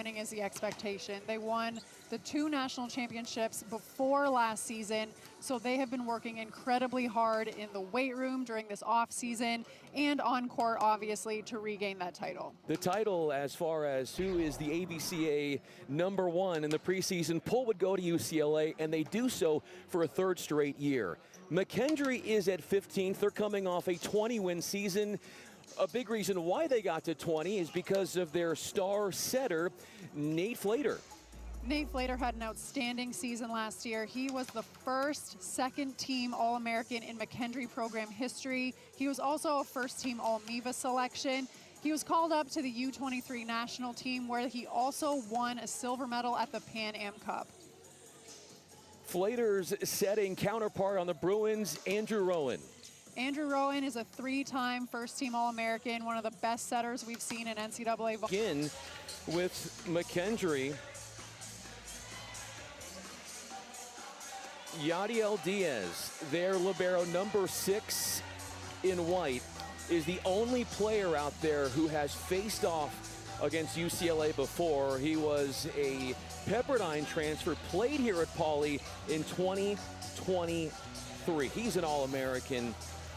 winning is the expectation. They won the 2 national championships before last season, so they have been working incredibly hard in the weight room during this off season and on court, obviously, to regain that title. The title, as far as who is the ABCA #1 in the preseason poll, would go to UCLA, and they do so for a 3rd straight year. McKendree is at 15th. They're coming off a 20-win season. A big reason why they got to 20 is because of their star setter, Nate Flater. Nate Flater had an outstanding season last year. He was the first second-team All-American in McKendree program history. He was also a first-team All-MEVA selection. He was called up to the U23 national team, where he also won a silver medal at the Pan Am Cup. Flater's setting counterpart on the Bruins, Andrew Rowan. Andrew Rowan is a 3-time first-team All-American, one of the best setters we've seen in NCAA. Again with McKendree. Yadiel Diaz, their libero, number 6 in white, is the only player out there who has faced off against UCLA before. He was a Pepperdine transfer, played here at Pauley in 2023. He's an All-American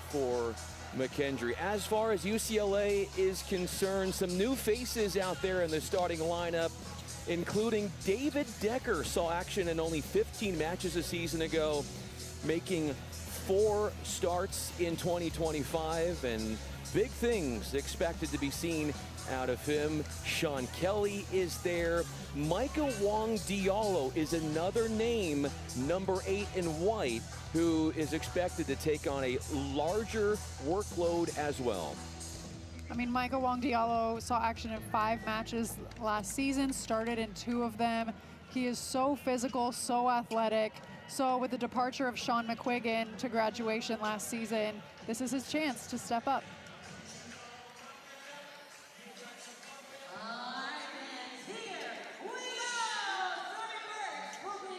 for McKendree. As far as UCLA is concerned, some new faces out there in the starting lineup, including David Decker, saw action in only 15 matches a season ago, making 4 starts in 2025, and big things expected to be seen out of him. Sean Kelly is there. Micah Wong-Diallo is another name, number 8 in white, who is expected to take on a larger workload as well. I mean, Micah Wong-Diallo saw action in 5 matches last season, started in 2 of them. He is so physical, so athletic. So with the departure of Sean McQuiggan to graduation last season, this is his chance to step up.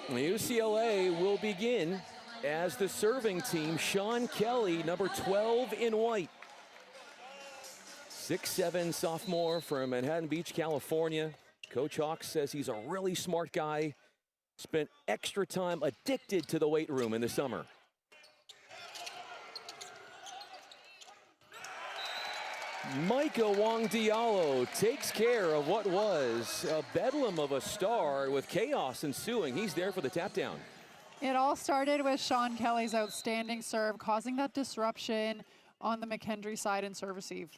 UCLA will begin as the serving team. Sean Kelly, number 12 in white. 6'7" sophomore from Manhattan Beach, California. Coach Hawks says he's a really smart guy. Spent extra time addicted to the weight room in the summer. Micah Wong-Diallo takes care of what was a bedlam of a star with chaos ensuing. He's there for the tap down. It all started with Sean Kelly's outstanding serve, causing that disruption on the McKendree side in serve receive.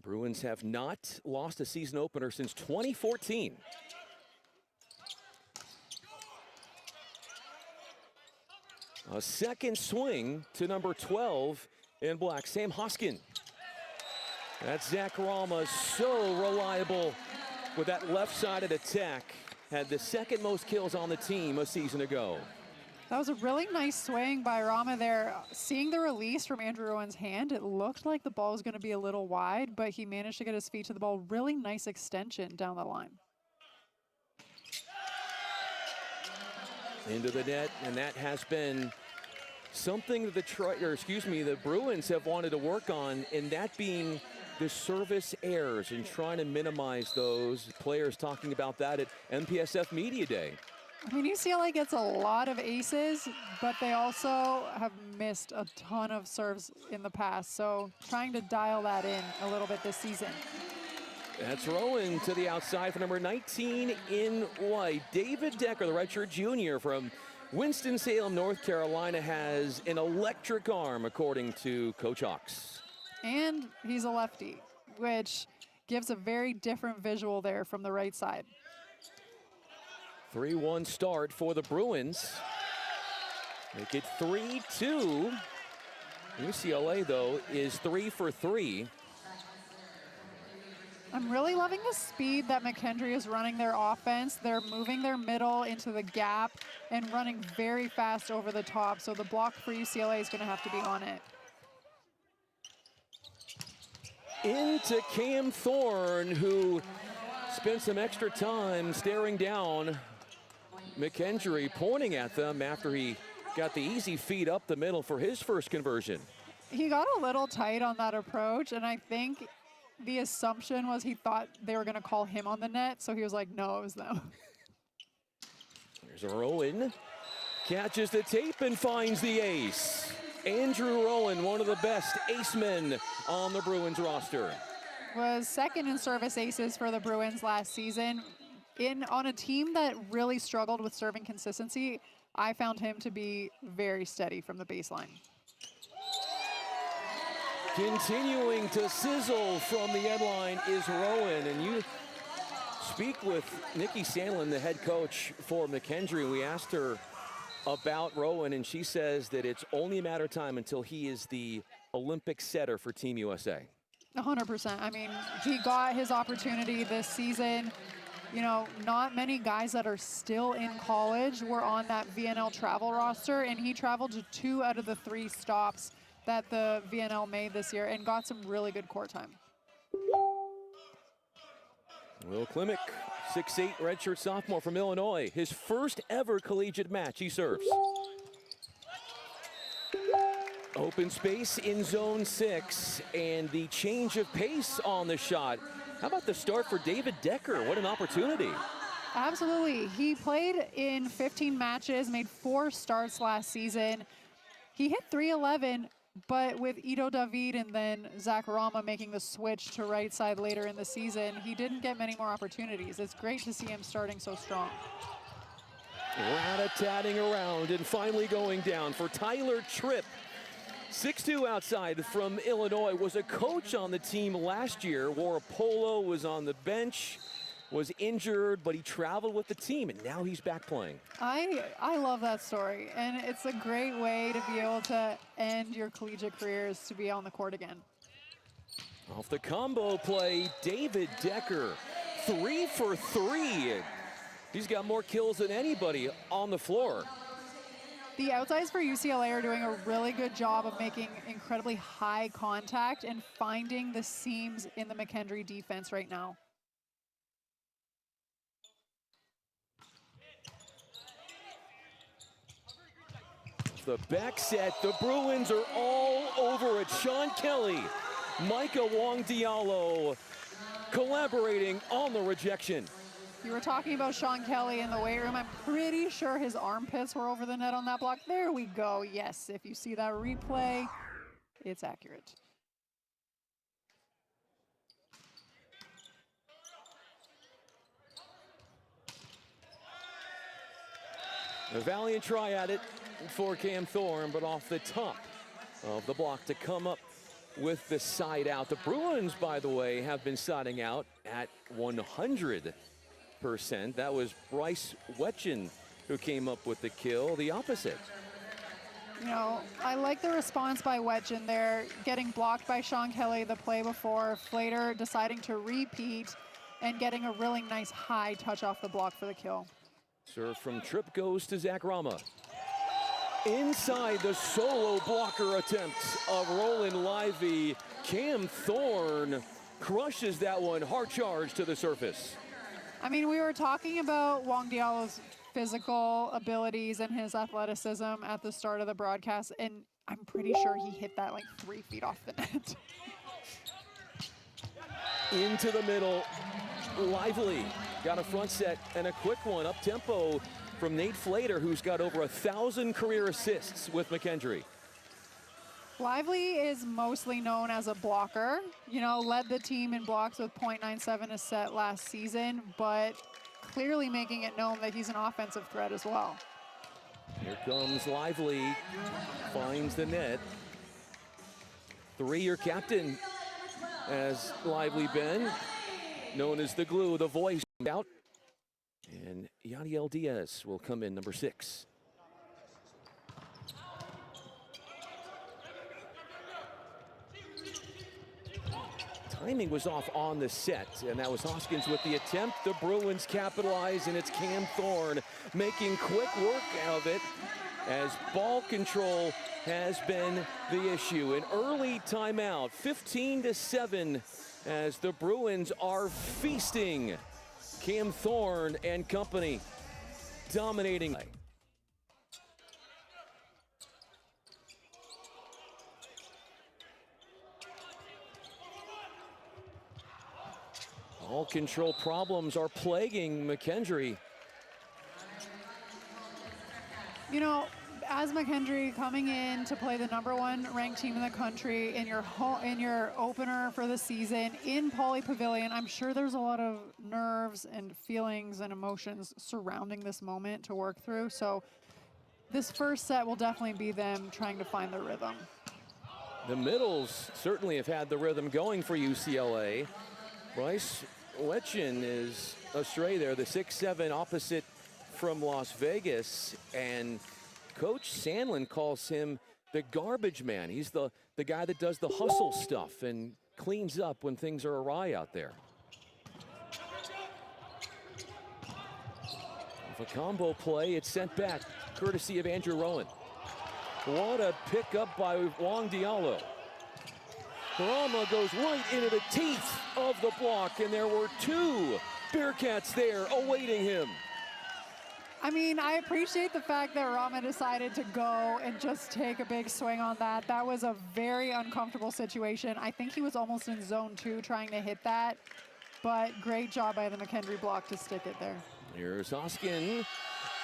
Bruins have not lost a season opener since 2014. A second swing to number 12 in black, Sam Hoskin. That's Zach Rama, so reliable with that left-sided attack. Had the second most kills on the team a season ago. That was a really nice swing by Rama there. Seeing the release from Andrew Rowan's hand, it looked like the ball was going to be a little wide, but he managed to get his feet to the ball. Really nice extension down the line. Into the net, and that has been something that the Bruins have wanted to work on, and that being the service errors and trying to minimize those. Players talking about that at MPSF Media Day. I mean, UCLA gets a lot of aces, but they also have missed a ton of serves in the past, so trying to dial that in a little bit this season. That's Rowan to the outside for number 19 in white. David Decker, the redshirt junior from Winston-Salem, North Carolina, has an electric arm, according to Coach Hawks. And he's a lefty, which gives a very different visual there from the right side. 3-1 start for the Bruins. Make it 3-2. UCLA, though, is 3 for 3. I'm really loving the speed that McKendree is running their offense. They're moving their middle into the gap and running very fast over the top. So the block for UCLA is going to have to be on it. Into Cam Thorne, who spent some extra time staring down McKendree, pointing at them after he got the easy feed up the middle for his first conversion. He got a little tight on that approach, and I think the assumption was he thought they were going to call him on the net, so he was like, no, it was them. There's a Rowan. Catches the tape and finds the ace. Andrew Rowan, one of the best ace men on the Bruins roster. Was second in service aces for the Bruins last season. On a team that really struggled with serving consistency, I found him to be very steady from the baseline. Continuing to sizzle from the end line is Rowan, and you speak with Nikki Sandlin, the head coach for McKendree, and we asked her about Rowan, and she says that it's only a matter of time until he is the Olympic setter for Team USA. 100%. I mean, he got his opportunity this season. You know, not many guys that are still in college were on that VNL travel roster, and he traveled to 2 out of the 3 stops that the VNL made this year and got some really good court time. Will Klimek, 6'8", redshirt sophomore from Illinois. His first ever collegiate match, he serves. Open space in zone 6, and the change of pace on the shot. How about the start for David Decker? What an opportunity. Absolutely. He played in 15 matches, made 4 starts last season. He hit .311, but with Ido David and then Zach Rama making the switch to right side later in the season, he didn't get many more opportunities. It's great to see him starting so strong. Rat-a-tatting around and finally going down for Tyler Tripp. 6'2" outside from Illinois, was a coach on the team last year, wore a polo, was on the bench, was injured, but he traveled with the team, and now he's back playing. I love that story, and it's a great way to be able to end your collegiate careers, to be on the court again. Off the combo play, David Decker, 3 for 3. He's got more kills than anybody on the floor. The outsides for UCLA are doing a really good job of making incredibly high contact and finding the seams in the McKendree defense right now. The back set, the Bruins are all over it. Sean Kelly, Micah Wong-Diallo collaborating on the rejection. You were talking about Sean Kelly in the weight room. I'm pretty sure his armpits were over the net on that block. There we go. Yes, if you see that replay, it's accurate. A valiant try at it for Cam Thorne, but off the top of the block to come up with the side out. The Bruins, by the way, have been siding out at 100%. That was Bryce Wetchen who came up with the kill, the opposite. You know, I like the response by Wetchen there, getting blocked by Sean Kelly the play before, Flater deciding to repeat and getting a really nice high touch off the block for the kill. Serve from Tripp goes to Zach Rama. Inside the solo blocker attempt of Roland Lively. Cam Thorne crushes that one, hard charge to the surface. I mean, we were talking about Wong-Diallo's physical abilities and his athleticism at the start of the broadcast, and I'm pretty sure he hit that like 3 feet off the net. Into the middle, Lively got a front set and a quick one up tempo from Nate Flater, who's got over 1,000 career assists with McKendree. Lively is mostly known as a blocker, you know, led the team in blocks with .97 a set last season, but clearly making it known that he's an offensive threat as well. Here comes Lively, finds the net. 3-year captain as Lively been, known as the glue, the voice out. And Yadiel Diaz will come in, number 6. Timing was off on the set, and that was Hoskins with the attempt. The Bruins capitalize, and it's Cam Thorne making quick work of it as ball control has been the issue. An early timeout, 15-7, as the Bruins are feasting. Cam Thorne and company dominating. Ball control problems are plaguing McKendree. You know, as McKendree coming in to play the #1 ranked team in the country in your opener for the season in Pauley Pavilion, I'm sure there's a lot of nerves and feelings and emotions surrounding this moment to work through. So this first set will definitely be them trying to find their rhythm. The middles certainly have had the rhythm going for UCLA. Bryce Wetchen is astray there, the 6'7" opposite from Las Vegas, and Coach Sandlin calls him the garbage man. He's the guy that does the hustle stuff and cleans up when things are awry out there. With a combo play, it's sent back, courtesy of Andrew Rowan. What a pickup by Wang Diallo. Karama goes right into the teeth of the block, and there were 2 Bearcats there awaiting him. I mean, I appreciate the fact that Rama decided to go and just take a big swing on that. That was a very uncomfortable situation. I think he was almost in zone 2 trying to hit that, but great job by the McKendree block to stick it there. Here's Hoskin.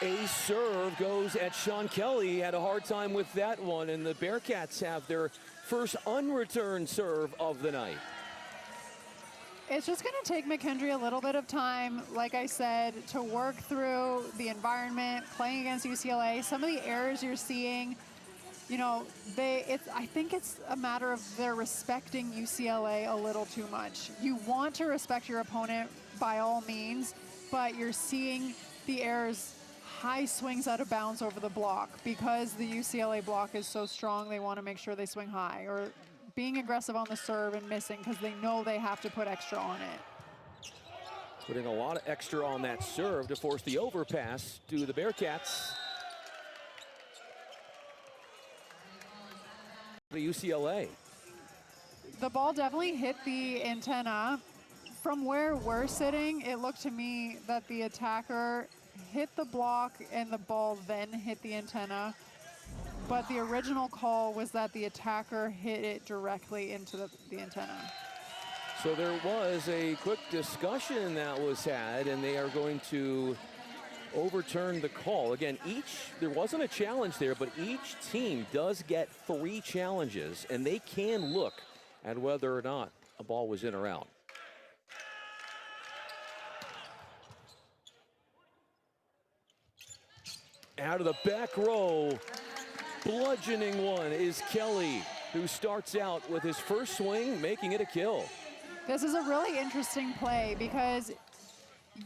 A serve goes at Sean Kelly. Had a hard time with that one, and the Bearcats have their first unreturned serve of the night. It's just going to take McKendree a little bit of time, like I said, to work through the environment, playing against UCLA. Some of the errors you're seeing, you know, I think it's a matter of they're respecting UCLA a little too much. You want to respect your opponent by all means, but you're seeing the errors, high swings out of bounds over the block. Because the UCLA block is so strong, they want to make sure they swing high, or being aggressive on the serve and missing because they know they have to put extra on it. Putting a lot of extra on that serve to force the overpass to the Bearcats. The UCLA. The ball definitely hit the antenna. From where we're sitting, it looked to me that the attacker hit the block and the ball then hit the antenna. But the original call was that the attacker hit it directly into the antenna. So there was a quick discussion that was had, and they are going to overturn the call. Again, there wasn't a challenge there, but each team does get 3 challenges, and they can look at whether or not a ball was in or out. Out of the back row, bludgeoning one is Kelly, who starts out with his first swing, making it a kill. This is a really interesting play because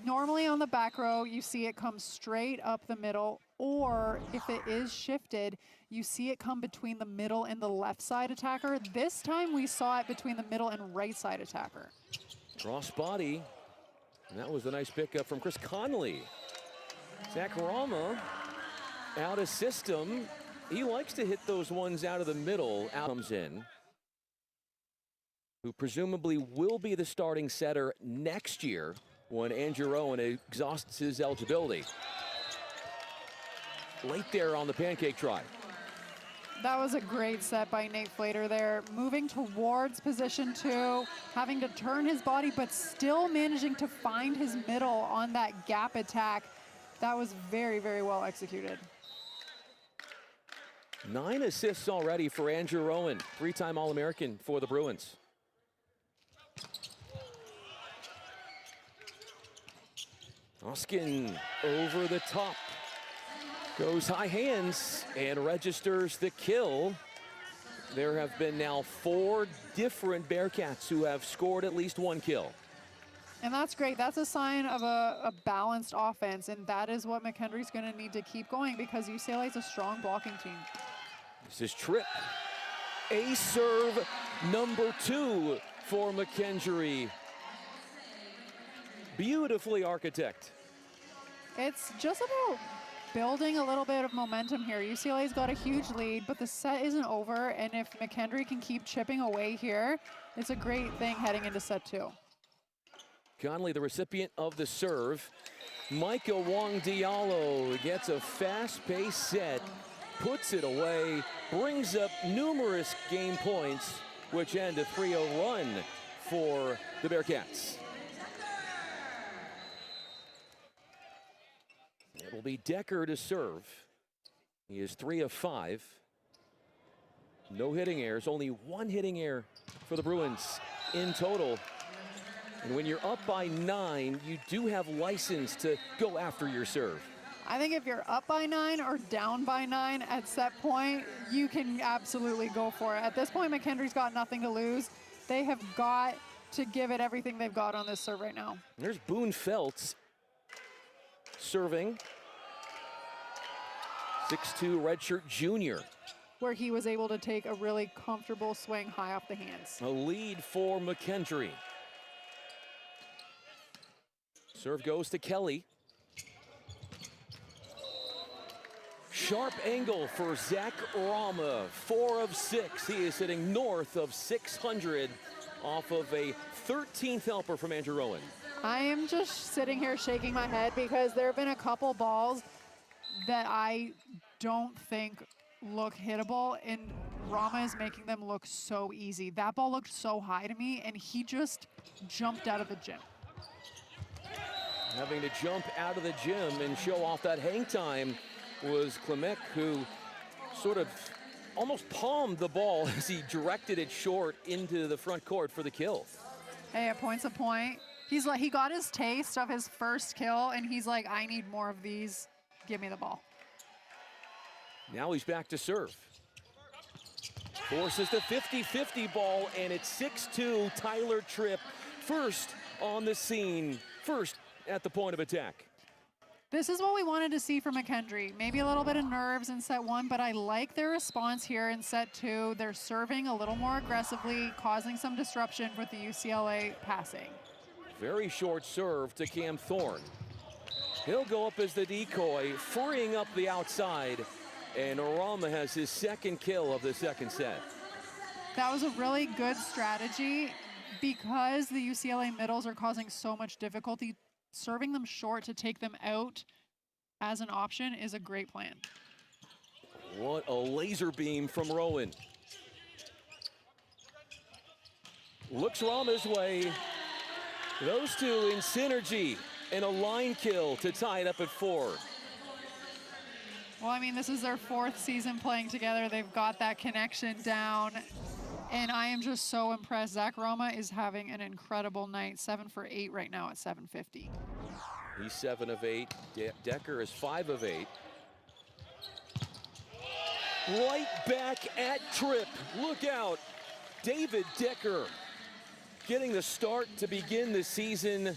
normally on the back row, you see it come straight up the middle, or if it is shifted, you see it come between the middle and the left side attacker. This time we saw it between the middle and right side attacker. Cross body, and that was a nice pickup from Chris Conley. Zach Rama out of system. He likes to hit those ones out of the middle. Out comes in, who presumably will be the starting setter next year when Andrew Rowan exhausts his eligibility. Late there on the pancake try. That was a great set by Nate Flater there, moving towards position 2, having to turn his body, but still managing to find his middle on that gap attack. That was very, very well executed. 9 assists already for Andrew Rowan, 3-time All-American for the Bruins. Hoskin over the top. Goes high hands and registers the kill. There have been now 4 different Bearcats who have scored at least 1 kill. And that's great. That's a sign of a balanced offense, and that is what McKendree's going to need to keep going because UCLA is a strong blocking team. This is Tripp. A serve number 2 for McKendree. Beautifully architect. It's just about building a little bit of momentum here. UCLA's got a huge lead, but the set isn't over, and if McKendree can keep chipping away here, it's a great thing heading into set 2. Conley, the recipient of the serve. Micah Wang Diallo gets a fast-paced set, puts it away, brings up numerous game points, which end a 3-0 run for the Bearcats. will be Decker to serve. He is 3 of 5. No hitting errors, only 1 hitting error for the Bruins in total. And when you're up by 9, you do have license to go after your serve. I think if you're up by 9 or down by 9 at set point, you can absolutely go for it. At this point, McKendree's got nothing to lose. They have got to give it everything they've got on this serve right now. There's Boone Feltz serving. 6'2" redshirt junior. Where he was able to take a really comfortable swing high off the hands. A lead for McKendree. Serve goes to Kelly. Sharp angle for Zach Rama, 4 of 6. He is hitting north of 600 off of a 13th helper from Andrew Rowan. I am just sitting here shaking my head because there have been a couple balls that I don't think look hittable, and Rama is making them look so easy. That ball looked so high to me, and he just jumped out of the gym. Having to jump out of the gym and show off that hang time was Klimek, who sort of almost palmed the ball as he directed it short into the front court for the kill. Hey, a point's a point. He's like, he got his taste of his first kill, and he's like, I need more of these. Give me the ball. Now he's back to serve. Forces the 50-50 ball, and it's 6-2 Tyler Tripp, first on the scene, first at the point of attack. This is what we wanted to see from McKendree. Maybe a little bit of nerves in set 1, but I like their response here in set 2. They're serving a little more aggressively, causing some disruption with the UCLA passing. Very short serve to Cam Thorne. He'll go up as the decoy, freeing up the outside, and Rama has his second kill of the second set. That was a really good strategy because the UCLA middles are causing so much difficulty. Serving them short to take them out as an option is a great plan. What a laser beam from Rowan. Looks Rama's way. Those two in synergy and a line kill to tie it up at 4. Well, I mean, this is their 4th season playing together. They've got that connection down. And I am just so impressed. Zach Rama is having an incredible night. 7 for 8 right now at 750. He's 7 of 8. Decker is 5 of 8. Right back at Tripp. Look out. David Decker getting the start to begin the season.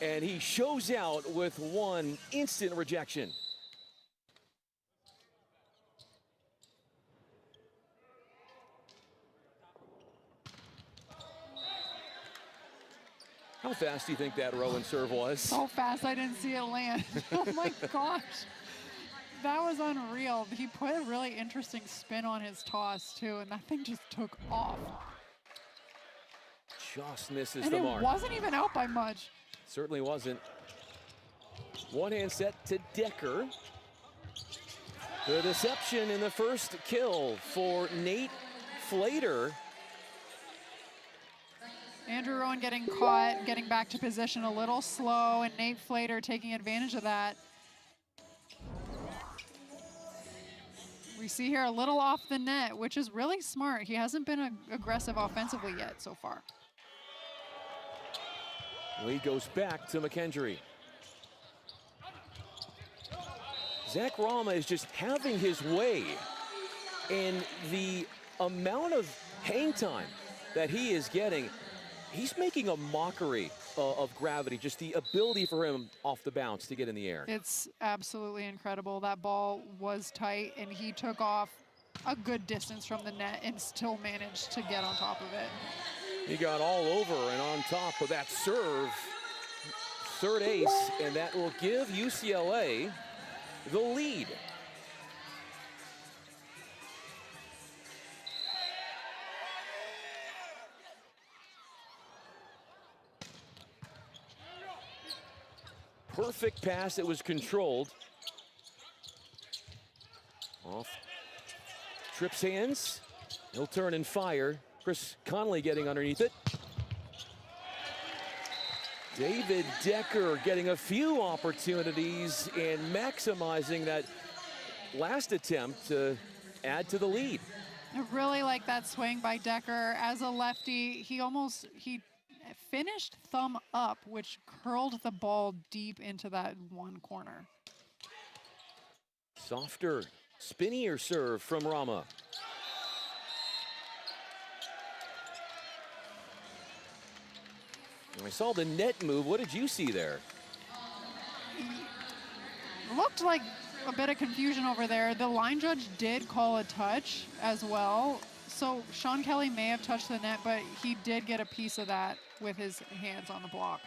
And he shows out with 1 instant rejection. How fast do you think that Rowan serve was? So fast I didn't see it land. Oh my gosh. That was unreal. He put a really interesting spin on his toss too, and that thing just took off. Just misses and the mark. It wasn't even out by much. Certainly wasn't. One-hand set to Decker. The deception in the first kill for Nate Flater. Andrew Rowan getting caught, getting back to position a little slow, and Nate Flater taking advantage of that. We see here a little off the net, which is really smart. He hasn't been aggressive offensively yet so far. Lead goes back to McKendree. Zach Rama is just having his way, and the amount of hang time that he is getting, he's making a mockery of gravity, just the ability for him off the bounce to get in the air. It's absolutely incredible. That ball was tight, and he took off a good distance from the net and still managed to get on top of it. He got all over and on top of that serve. Third ace, and that will give UCLA the lead. Perfect pass, it was controlled. Off Tripp's hands. He'll turn and fire. Chris Connolly getting underneath it. David Decker getting a few opportunities and maximizing that last attempt to add to the lead. I really like that swing by Decker. As a lefty, he finished thumb up, which curled the ball deep into that one corner. Softer, spinnier serve from Rama. And I saw the net move. What did you see there? Looked like a bit of confusion over there. The line judge did call a touch as well. So Sean Kelly may have touched the net, but he did get a piece of that with his hands on the block.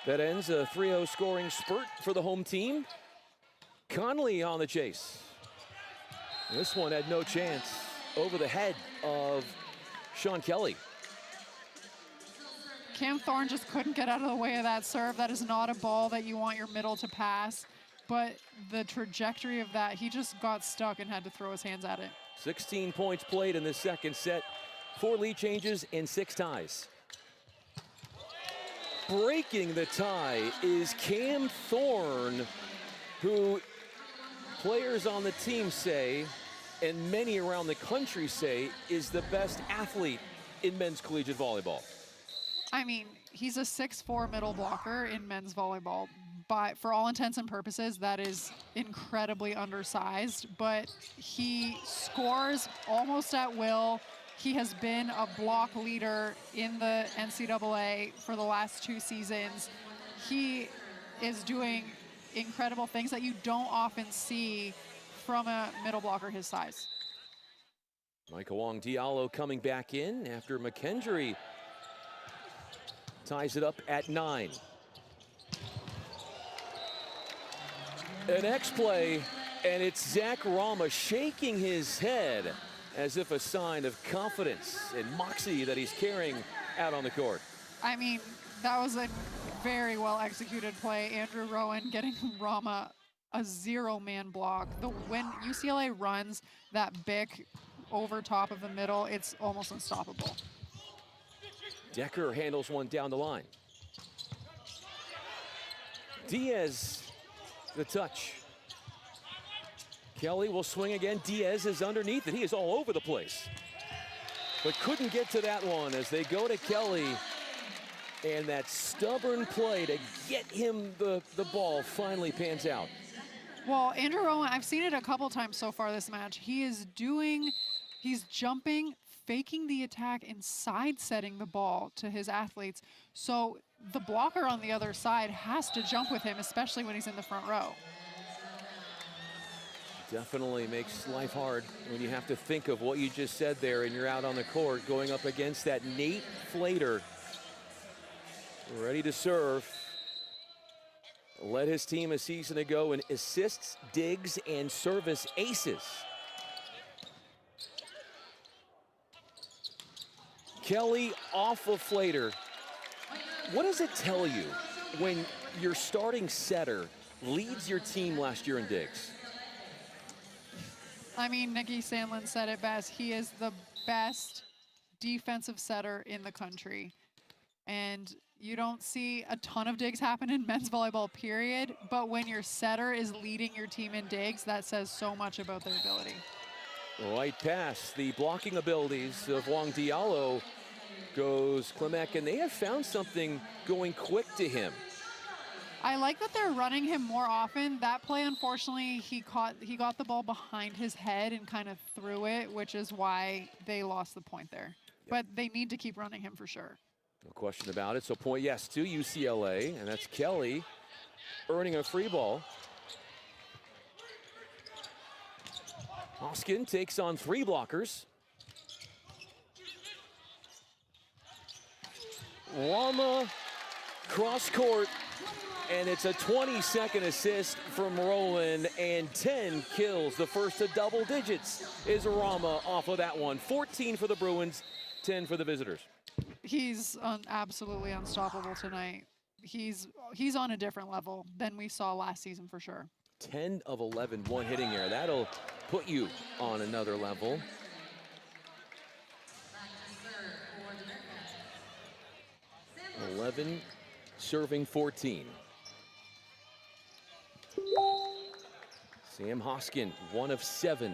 That ends a 3-0 scoring spurt for the home team. Conley on the chase. This one had no chance over the head of Sean Kelly. Cam Thorne just couldn't get out of the way of that serve. That is not a ball that you want your middle to pass, but the trajectory of that, he just got stuck and had to throw his hands at it. 16 points played in the second set, 4 lead changes and 6 ties. Breaking the tie is Cam Thorne, who players on the team say, and many around the country say, is the best athlete in men's collegiate volleyball. I mean, he's a 6'4" middle blocker in men's volleyball, but for all intents and purposes, that is incredibly undersized, but he scores almost at will. He has been a block leader in the NCAA for the last 2 seasons. He is doing incredible things that you don't often see from a middle blocker his size. Michael Wong Diallo coming back in after McKendree ties it up at 9. An X-play, and it's Zach Rama shaking his head as if a sign of confidence and moxie that he's carrying out on the court. I mean, that was a very well executed play. Andrew Rowan getting Rama a 0-man block. When UCLA runs that Bic over top of the middle, it's almost unstoppable. Decker handles one down the line. Diaz, the touch. Kelly will swing again. Diaz is underneath it. He is all over the place, but couldn't get to that one as they go to Kelly. And that stubborn play to get him the ball finally pans out. Well, Andrew Rowan, I've seen it a couple times so far this match. He's jumping, faking the attack, and side-setting the ball to his athletes. So the blocker on the other side has to jump with him, especially when he's in the front row. Definitely makes life hard when you have to think of what you just said there and you're out on the court going up against that Nate Flater. Ready to serve. Led his team a season ago in assists, digs, and service aces. Kelly off of Flater. What does it tell you when your starting setter leads your team last year in digs? I mean, Nikki Sandlin said it best. He is the best defensive setter in the country. And you don't see a ton of digs happen in men's volleyball, period. But when your setter is leading your team in digs, that says so much about their ability. Right past the blocking abilities of Wong Diallo goes Klimek, and they have found something going quick to him. I like that they're running him more often. That play, unfortunately, he got the ball behind his head and kind of threw it, which is why they lost the point there. Yep. But they need to keep running him for sure. No question about it. So point, yes, to UCLA, and that's Kelly earning a free ball. Hoskin takes on 3 blockers. Rama cross court, and it's a 20-second assist from Roland, and 10 kills. The first to double digits is Rama off of that one. 14 for the Bruins, 10 for the visitors. He's absolutely unstoppable tonight. He's on a different level than we saw last season for sure. 10 of 11 one-hitting error. That'll put you on another level. serving 14. Sam Hoskin, 1 of 7.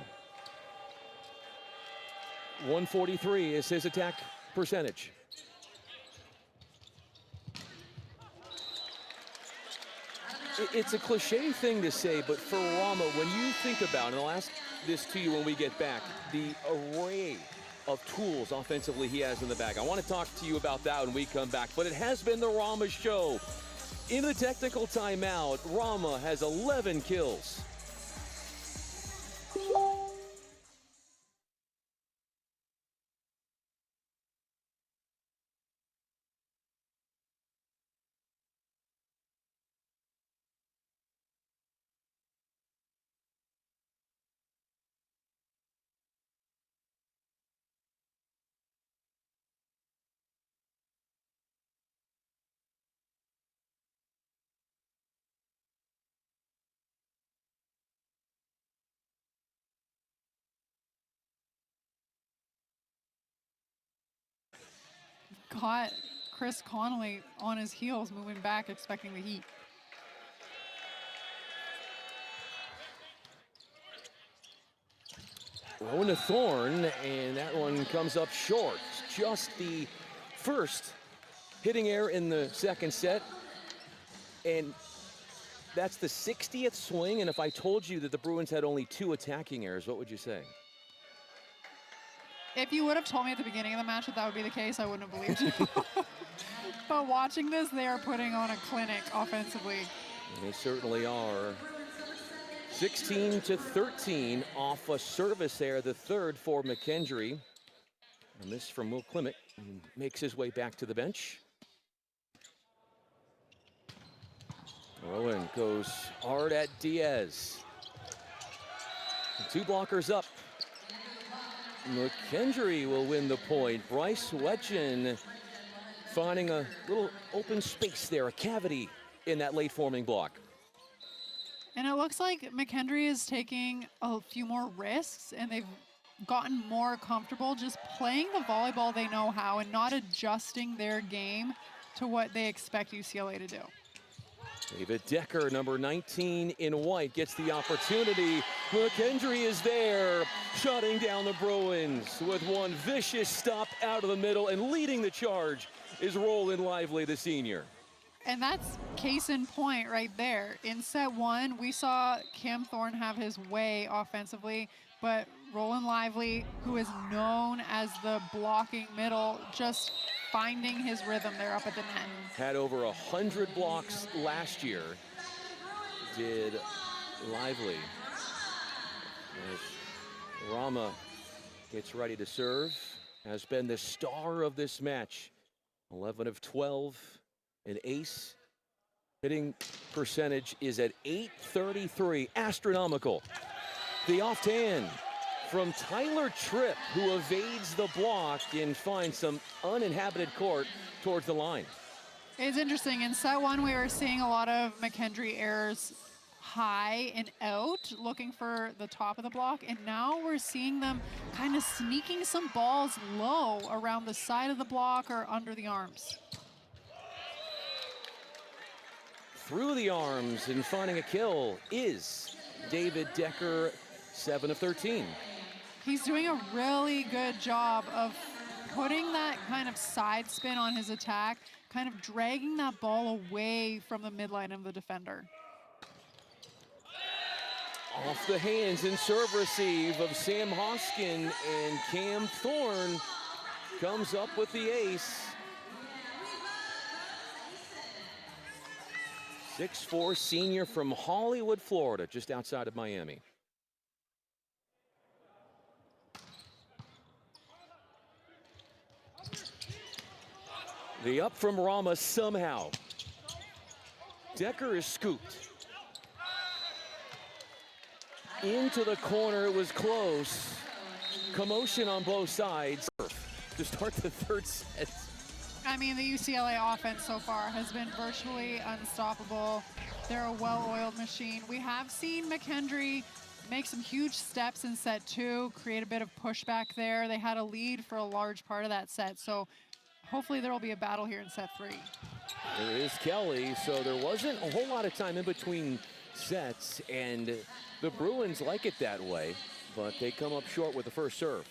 143 is his attack percentage. It's a cliche thing to say, but for Rama, when you think about, and I'll ask this to you when we get back, the array of tools offensively he has in the bag. I want to talk to you about that when we come back, but it has been the Rama Show. In the technical timeout, Rama has 11 kills. Caught Chris Connolly on his heels, moving back, expecting the heat. Rowan to Thorne, and that one comes up short. Just the first hitting error in the second set. And that's the 60th swing, and if I told you that the Bruins had only 2 attacking errors, what would you say? If you would have told me at the beginning of the match that that would be the case, I wouldn't have believed you. But watching this, they are putting on a clinic offensively. And they certainly are. 16-13 off a service there, the third for McKendree. And this from Will Klimek, who makes his way back to the bench. Rowan goes hard at Diaz. 2 blockers up. McKendree will win the point. Bryce Wetjen finding a little open space there, a cavity in that late forming block. And it looks like McKendree is taking a few more risks, and they've gotten more comfortable just playing the volleyball they know how and not adjusting their game to what they expect UCLA to do. David Decker, number 19 in white, gets the opportunity. McKendree is there, shutting down the Bruins with one vicious stop out of the middle, and leading the charge is Roland Lively, the senior. And that's case in point right there. In set 1, we saw Cam Thorne have his way offensively, but Roland Lively, who is known as the blocking middle, just finding his rhythm there up at the net. Had over 100 blocks last year, did Lively. As Rama gets ready to serve, has been the star of this match. 11 of 12, an ace. Hitting percentage is at .833, astronomical. The off-hand from Tyler Tripp, who evades the block and finds some uninhabited court towards the line. It's interesting. In set 1, we were seeing a lot of McKendree errors high and out, looking for the top of the block. And now we're seeing them kind of sneaking some balls low around the side of the block or under the arms. Through the arms and finding a kill is David Decker, 7 of 13. He's doing a really good job of putting that kind of side spin on his attack, kind of dragging that ball away from the midline of the defender. Off the hands and serve receive of Sam Hoskin, and Cam Thorne comes up with the ace. 6'4" senior from Hollywood, Florida, just outside of Miami. The up from Rama somehow. Decker is scooped. Into the corner, it was close. Commotion on both sides to start the third set. I mean, the UCLA offense so far has been virtually unstoppable. They're a well-oiled machine. We have seen McKendree make some huge steps in set 2, create a bit of pushback there. They had a lead for a large part of that set, so hopefully there will be a battle here in set 3. There is Kelly, so there wasn't a whole lot of time in between sets, and the Bruins like it that way, but they come up short with the first serve.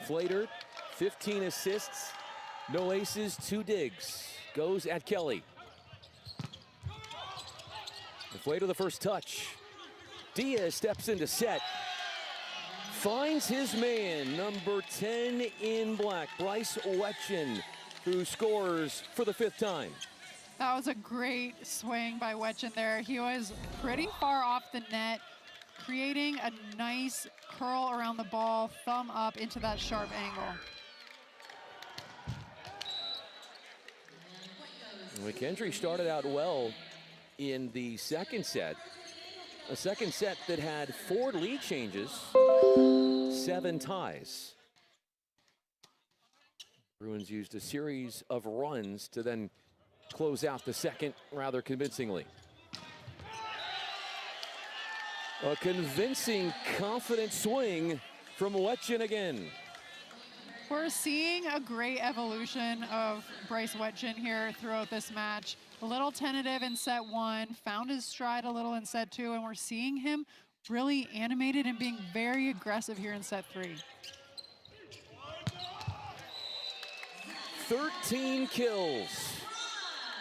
Flater, 15 assists, no aces, 2 digs. Goes at Kelly. Flater the first touch. Diaz steps into set. Finds his man, number 10 in black, Bryce Wetchen, who scores for the 5th time. That was a great swing by Wetchen there. He was pretty far off the net, creating a nice curl around the ball, thumb up into that sharp angle. McKendree started out well in the second set. A second set that had 4 lead changes, 7 ties. Bruins used a series of runs to then close out the second rather convincingly. A convincing, confident swing from Wetchen again. We're seeing a great evolution of Bryce Wetchen here throughout this match. A little tentative in set 1, found his stride a little in set 2, and we're seeing him really animated and being very aggressive here in set 3. 13 kills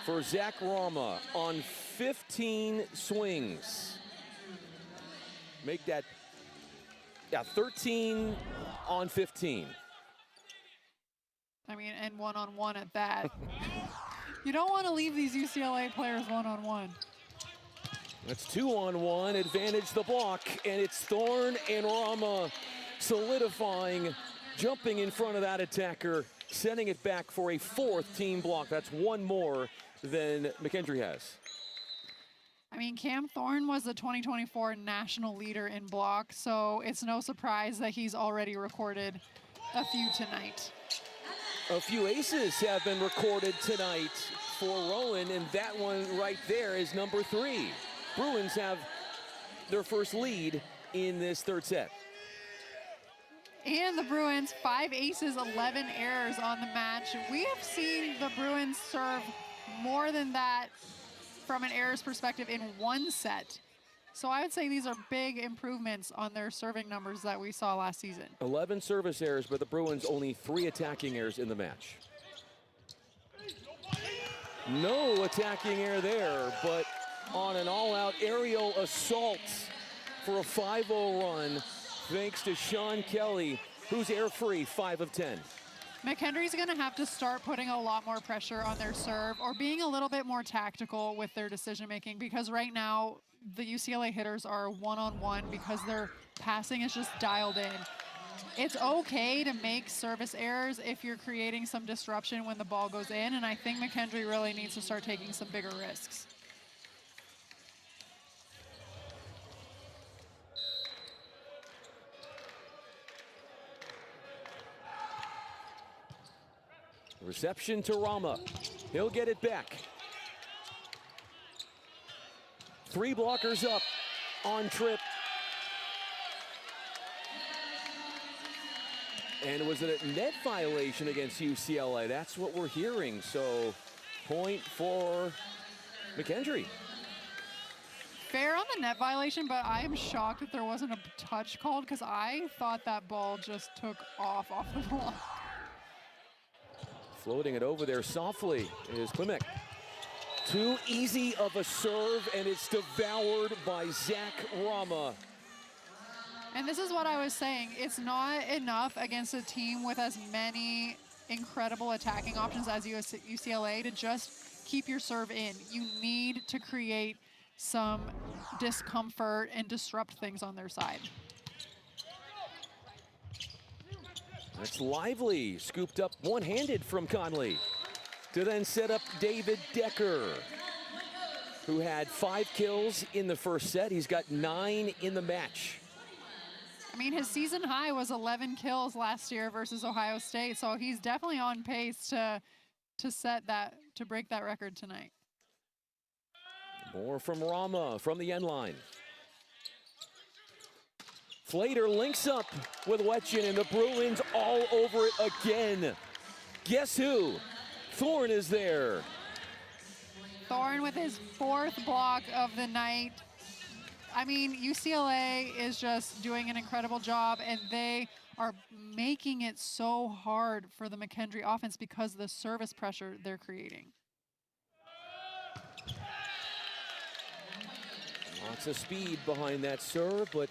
for Zach Rama on 15 swings. Make that, 13 on 15. I mean, and one-on-one at that. You don't want to leave these UCLA players one-on-one. That's 2-on-1, advantage the block, and it's Thorne and Rama solidifying, jumping in front of that attacker, sending it back for a 4th team block. That's 1 more than McKendree has. I mean, Cam Thorne was the 2024 national leader in block, so it's no surprise that he's already recorded a few tonight. A few aces have been recorded tonight for Rowan, and that one right there is number 3. Bruins have their first lead in this 3rd set. And the Bruins, 5 aces, 11 errors on the match. We have seen the Bruins serve more than that from an errors perspective in 1 set. So I would say these are big improvements on their serving numbers that we saw last season. 11 service errors, but the Bruins only 3 attacking errors in the match. No attacking error there, but on an all-out aerial assault for a 5-0 run, thanks to Sean Kelly, who's air-free, 5 of 10. McKendree's going to have to start putting a lot more pressure on their serve or being a little bit more tactical with their decision-making, because right now the UCLA hitters are one-on-one because their passing is just dialed in. It's okay to make service errors if you're creating some disruption when the ball goes in, and I think McKendree really needs to start taking some bigger risks. Reception to Rama. He'll get it back. 3 blockers up on trip. And was it a net violation against UCLA? That's what we're hearing. So point for McKendree. Fair on the net violation, but I am shocked that there wasn't a touch called, because I thought that ball just took off the block. Floating it over there softly is Klimek. Too easy of a serve, and it's devoured by Zach Rama. And this is what I was saying. It's not enough against a team with as many incredible attacking options as UCLA to just keep your serve in. You need to create some discomfort and disrupt things on their side. That's Lively, scooped up one-handed from Conley to then set up David Decker, who had 5 kills in the first set. He's got 9 in the match. I mean, his season high was 11 kills last year versus Ohio State, so he's definitely on pace to break that record tonight. More from Rama from the end line. Flater links up with Xuyến, and the Bruins all over it again. Guess who? Thorne is there. Thorne with his 4th block of the night. I mean, UCLA is just doing an incredible job, and they are making it so hard for the McKendree offense because of the service pressure they're creating. Lots of speed behind that serve, but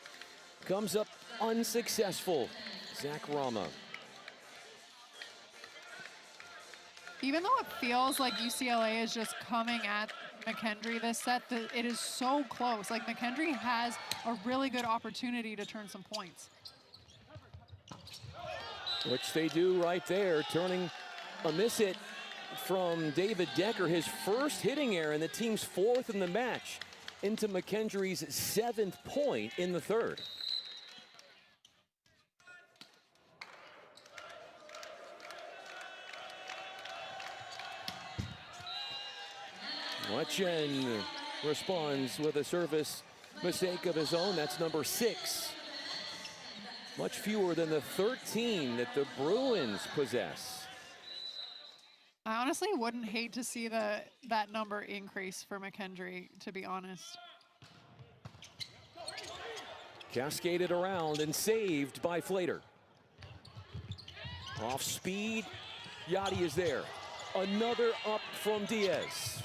comes up unsuccessful. Zach Rama. Even though it feels like UCLA is just coming at McKendree this set, it is so close. Like, McKendree has a really good opportunity to turn some points. Which they do right there, turning a miss hit from David Decker, his first hitting error and the team's 4th in the match, into McKendree's 7th point in the 3rd. Xuyến responds with a service mistake of his own. That's number 6. Much fewer than the 13 that the Bruins possess. I honestly wouldn't hate to see that number increase for McKendree, to be honest. Cascaded around and saved by Flater. Off speed, Yachty is there. Another up from Diaz.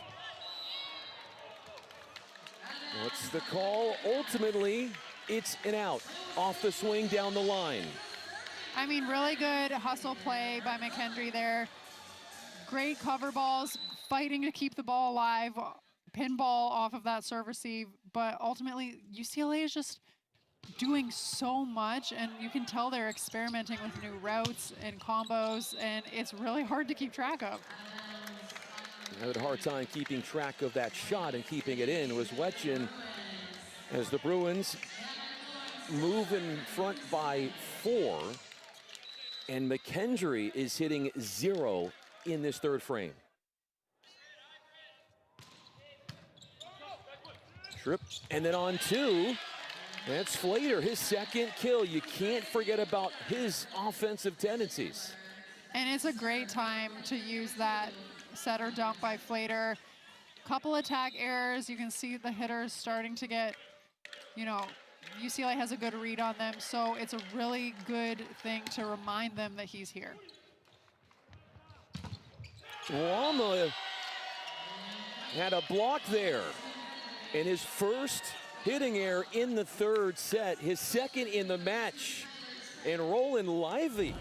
What's the call? Ultimately, it's an out. Off the swing down the line. I mean, really good hustle play by McKendree there. Great cover balls, fighting to keep the ball alive, pinball off of that serve receive. But ultimately, UCLA is just doing so much, and you can tell they're experimenting with new routes and combos, and it's really hard to keep track of. I had a hard time keeping track of that shot and keeping it in. Was Xuyến, as the Bruins move in front by 4, and McKendree is hitting 0 in this 3rd frame. Trip, and then on 2, that's Flater, his 2nd kill. You can't forget about his offensive tendencies. And it's a great time to use that setter dump by Flater. Couple attack errors. You can see the hitters starting to get, you know, UCLA has a good read on them, so it's a really good thing to remind them that he's here. Rama had a block there, and his first hitting error in the 3rd set, his 2nd in the match. And Roland Lively,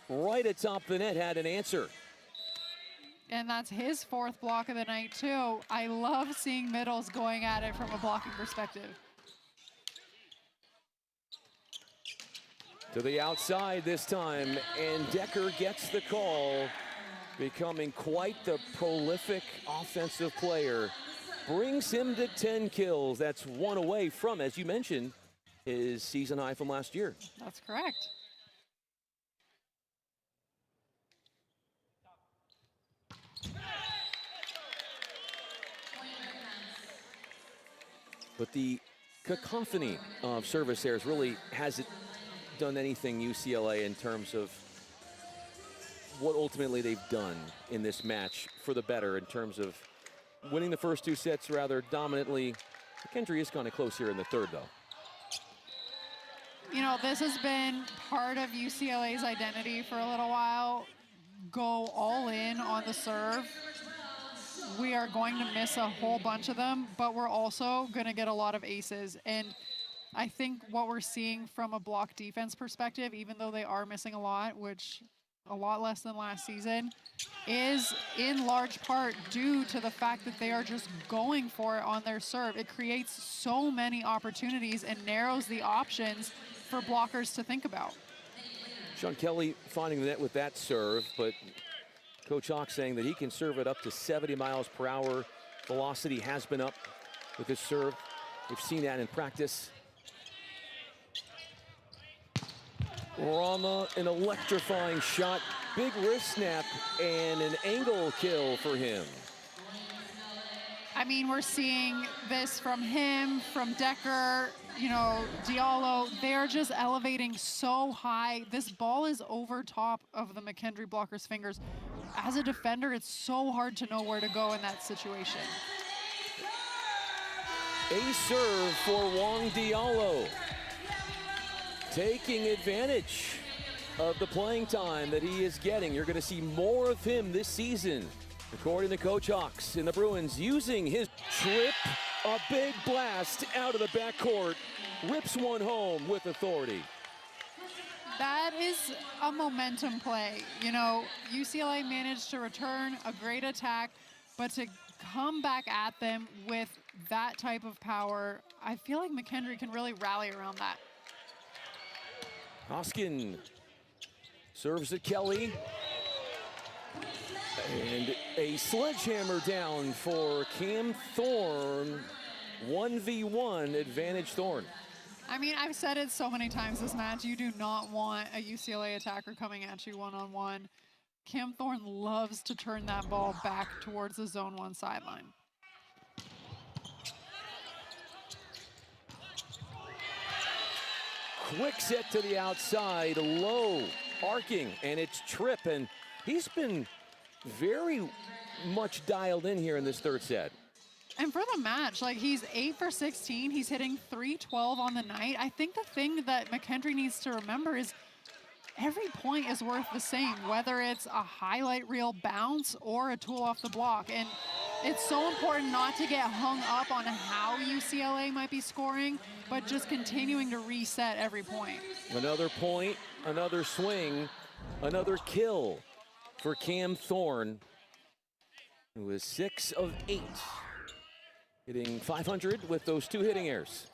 right atop the net, had an answer. And that's his 4th block of the night, too. I love seeing middles going at it from a blocking perspective. To the outside this time, and Decker gets the call, becoming quite the prolific offensive player. Brings him to 10 kills. That's 1 away from, as you mentioned, his season high from last year. That's correct. But the cacophony of service errors really hasn't done anything UCLA in terms of what ultimately they've done in this match for the better in terms of winning the first 2 sets rather dominantly. McKendree is kind of close here in the 3rd, though. You know, this has been part of UCLA's identity for a little while. Go all in on the serve. We are going to miss a whole bunch of them, but we're also going to get a lot of aces. And I think what we're seeing from a block defense perspective, even though they are missing a lot, which a lot less than last season, is in large part due to the fact that they are just going for it on their serve. It creates so many opportunities and narrows the options for blockers to think about. Sean Kelly finding the net with that serve, but Coach Hawk saying that he can serve it up to 70 miles per hour. Velocity has been up with his serve. We've seen that in practice. Rama, an electrifying shot. Big wrist snap and an angle kill for him. I mean, we're seeing this from him, from Decker, you know, Diallo. They're just elevating so high. This ball is over top of the McKendree blocker's fingers. As a defender, it's so hard to know where to go in that situation. A serve for Wang Diallo, taking advantage of the playing time that he is getting. You're going to see more of him this season, according to Coach Hawks. And the Bruins using his trip, a big blast out of the backcourt, rips one home with authority. That is a momentum play. You know, UCLA managed to return a great attack, but to come back at them with that type of power, I feel like McKendree can really rally around that. Hoskin serves at Kelly. And a sledgehammer down for Cam Thorne. 1v1 advantage Thorne. I mean, I've said it so many times this match, you do not want a UCLA attacker coming at you one-on-one. Cam Thorne loves to turn that ball back towards the zone 1 sideline. Quick set to the outside, low, arcing, and it's Tripp, and he's been very much dialed in here in this third set. And for the match, like, he's 8 for 16. He's hitting .312 on the night. I think the thing that McKendree needs to remember is every point is worth the same, whether it's a highlight reel bounce or a tool off the block. And it's so important not to get hung up on how UCLA might be scoring, but just continuing to reset every point. Another point, another swing, another kill for Cam Thorne, who is 6 of 8. Hitting .500 with those 2 hitting errors.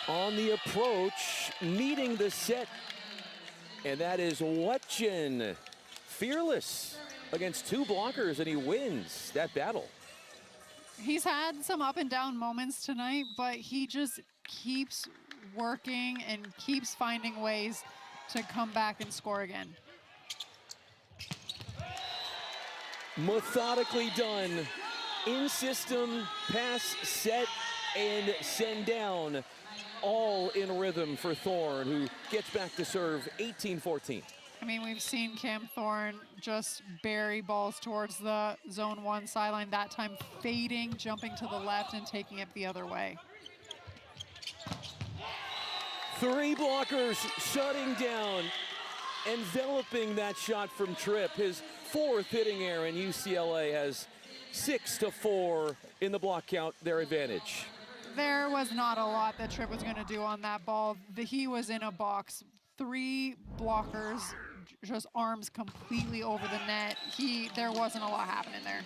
On the approach, meeting the set, and that is Wetjen. Fearless against 2 blockers, and he wins that battle. He's had some up and down moments tonight, but he just keeps working and keeps finding ways to come back and score again. Methodically done. In system, pass, set, and send down. All in rhythm for Thorne, who gets back to serve 18-14. I mean, we've seen Cam Thorne just bury balls towards the zone 1 sideline, that time fading, jumping to the left and taking it the other way. 3 blockers shutting down, enveloping that shot from Tripp. His 4th hitting error, and UCLA has 6-4 in the block count, their advantage. There was not a lot that Tripp was going to do on that ball. He was in a box. 3 blockers, just arms completely over the net. There wasn't a lot happening there.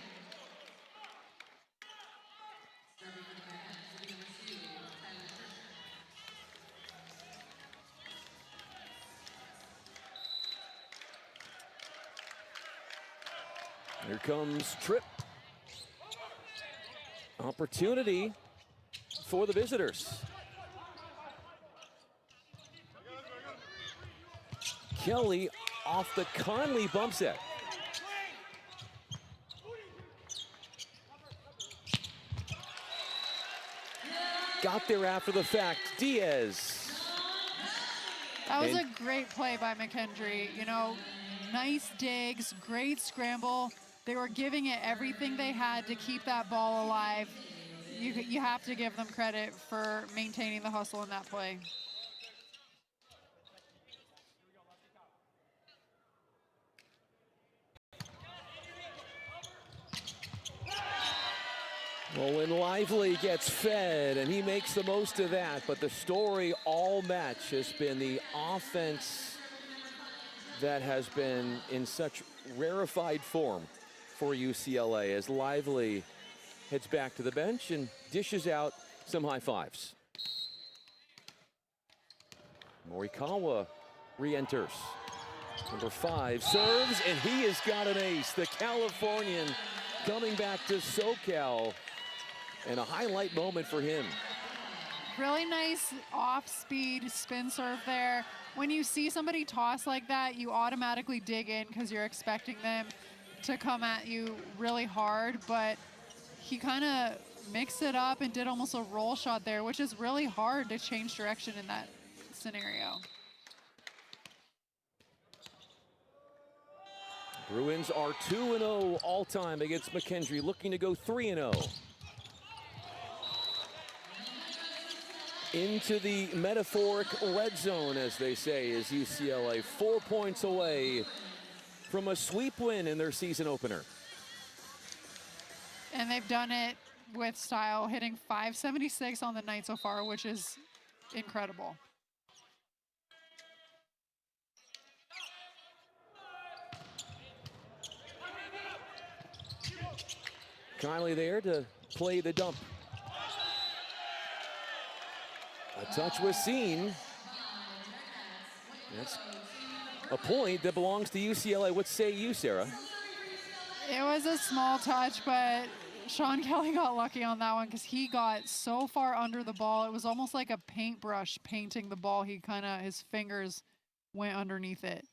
Here comes Tripp. Opportunity for the visitors. Kelly off the Conley bump set. Got there after the fact, Diaz. That was a great play by McKendree. You know, nice digs, great scramble. They were giving it everything they had to keep that ball alive. You have to give them credit for maintaining the hustle in that play. Well, when Lively gets fed, and he makes the most of that, but the story all match has been the offense that has been in such rarefied form for UCLA as Lively heads back to the bench and dishes out some high fives. Morikawa re-enters. Number 5 serves, and he has got an ace. The Californian coming back to SoCal, and a highlight moment for him. Really nice off-speed spin serve there. When you see somebody toss like that, you automatically dig in because you're expecting them to come at you really hard, but he kind of mixed it up and did almost a roll shot there, which is really hard to change direction in that scenario. Bruins are 2-0 all-time against McKendree, looking to go 3-0. Into the metaphoric red zone, as they say, is UCLA, 4 points away from a sweep win in their season opener. And they've done it with style, hitting 576 on the night so far, which is incredible. Kylie there to play the dump. A touch was seen. That's a point that belongs to UCLA. What say you, Sarah? It was a small touch, but Sean Kelly got lucky on that one because he got so far under the ball. It was almost like a paintbrush painting the ball. He kind of, his fingers went underneath it.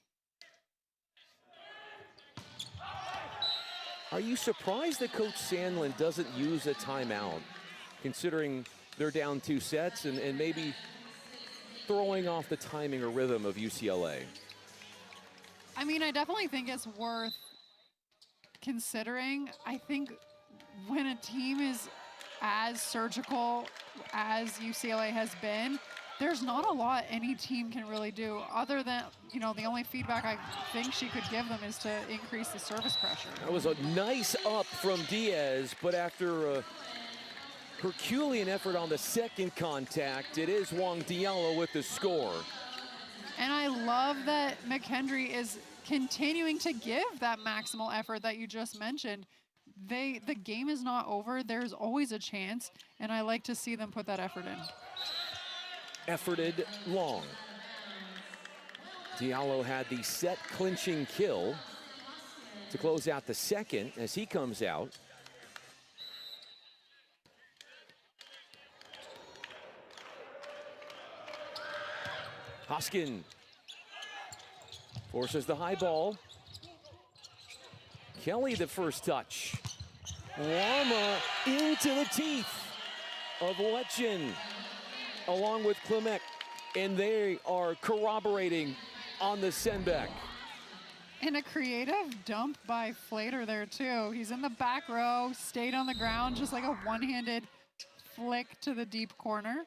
Are you surprised that Coach Sandlin doesn't use a timeout, considering they're down 2 sets and maybe throwing off the timing or rhythm of UCLA? I mean, I definitely think it's worth considering. I think when a team is as surgical as UCLA has been, there's not a lot any team can really do other than, you know, the only feedback I think she could give them is to increase the service pressure. That was a nice up from Diaz, but after a Herculean effort on the second contact, it is Wang Diallo with the score. And I love that McKendree is continuing to give that maximal effort that you just mentioned. The game is not over. There's always a chance, and I like to see them put that effort in. Efforted long. Diallo had the set clinching kill to close out the second as he comes out. Hoskin forces the high ball. Kelly the first touch. Lama into the teeth of Letchin along with Klimek, and they are corroborating on the send-back. And a creative dump by Flater there too. He's in the back row, stayed on the ground, just like a one-handed flick to the deep corner.